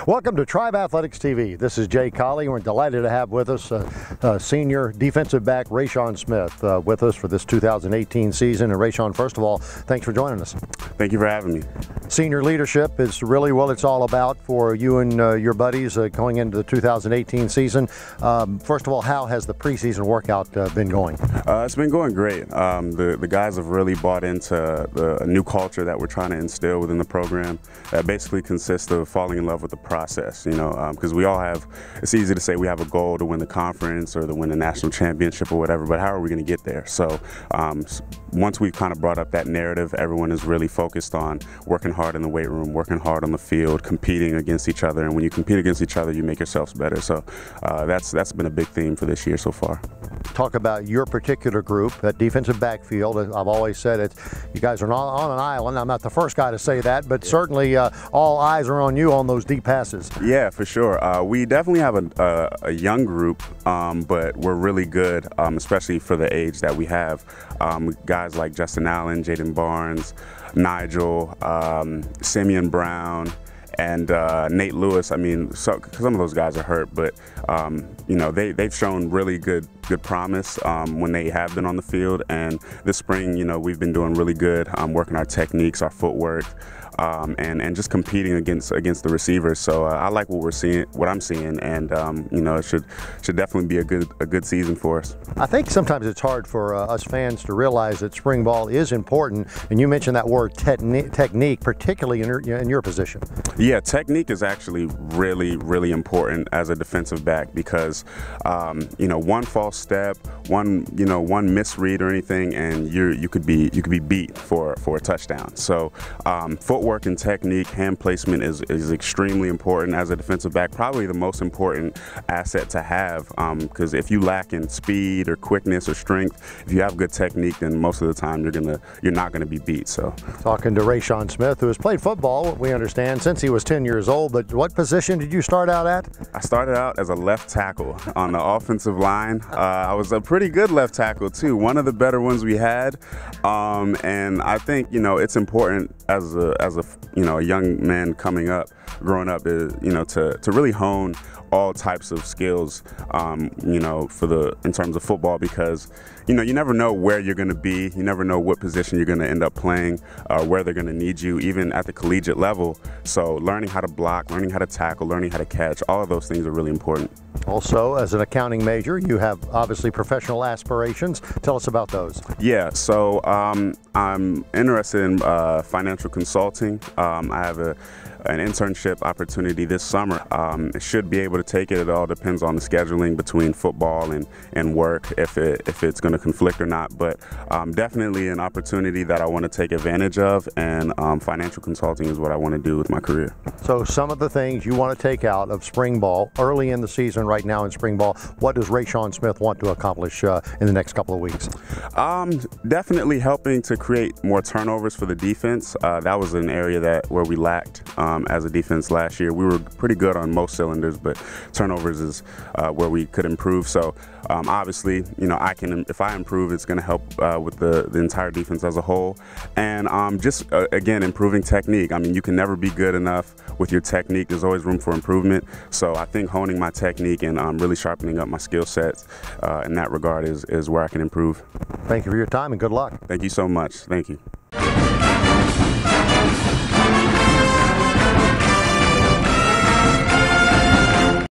Welcome to Tribe Athletics TV. This is Jay Colley. We're delighted to have with us senior defensive back Raeshawn Smith with us for this 2018 season. And Raeshawn, first of all, thanks for joining us. Thank you for having me. Senior leadership is really what it's all about for you and your buddies going into the 2018 season. First of all, how has the preseason workout been going? It's been going great. The guys have really bought into a new culture that we're trying to instill within the program. That basically consists of falling in love with the process, you know, because we all have, it's easy to say we have a goal to win the conference or to win the national championship or whatever, but how are we going to get there? So once we've kind of brought up that narrative, everyone is really focused on working hard in the weight room, working hard on the field, competing against each other, and when you compete against each other, you make yourselves better. So that's been a big theme for this year so far. Talk about your particular group, that defensive backfield. I've always said it, you guys are not on an island. I'm not the first guy to say that, but certainly all eyes are on you on those deep passes. Yeah, for sure. We definitely have a young group, but we're really good, especially for the age that we have. Guys like Justin Allen, Jaden Barnes, Nigel, Simeon Brown, and Nate Lewis. I mean, some of those guys are hurt, but you know, they've shown really good promise when they have been on the field. And this spring, you know, we've been doing really good, working our techniques, our footwork, and just competing against the receivers. So I like what I'm seeing, and you know, it should definitely be a good season for us. I think sometimes it's hard for us fans to realize that spring ball is important, and you mentioned that word technique, particularly in your position. Yeah, technique is actually really important as a defensive back, because you know, one false step, one misread or anything, and you could be beat for a touchdown. So footwork and technique, hand placement is extremely important as a defensive back, probably the most important asset to have, because if you lack in speed or quickness or strength, if you have good technique, then most of the time you're not gonna be beat. So talking to Raeshawn Smith, who has played football, we understand, since he was 10 years old, but what position did you start out at? I started out as a left tackle on the offensive line. I was a pretty good left tackle too, one of the better ones we had, and I think, you know, it's important as a young man growing up, is, you know, to really hone all types of skills, you know, in terms of football, because, you know, you never know where you're going to be, you never know what position you're going to end up playing, where they're going to need you, even at the collegiate level. So learning how to block, learning how to tackle, learning how to catch, all of those things are really important. Also, as an accounting major, you have obviously professional aspirations. Tell us about those. Yeah, so I'm interested in financial consulting. I have an internship opportunity this summer. I should be able to take it. It all depends on the scheduling between football and work, if it's going to conflict or not. But definitely an opportunity that I want to take advantage of, and financial consulting is what I want to do with my career. So some of the things you want to take out of spring ball early in the season, right now in spring ball, what does Raeshawn Smith want to accomplish in the next couple of weeks? Definitely helping to create more turnovers for the defense. That was an area where we lacked as a defense last year. We were pretty good on most cylinders, but turnovers is where we could improve. So obviously, you know, if I improve, it's going to help with the entire defense as a whole. And just again, improving technique. I mean, you can never be good enough with your technique. There's always room for improvement. So I think honing my technique and really sharpening up my skill sets in that regard is where I can improve. Thank you for your time and good luck. Thank you so much. Thank you.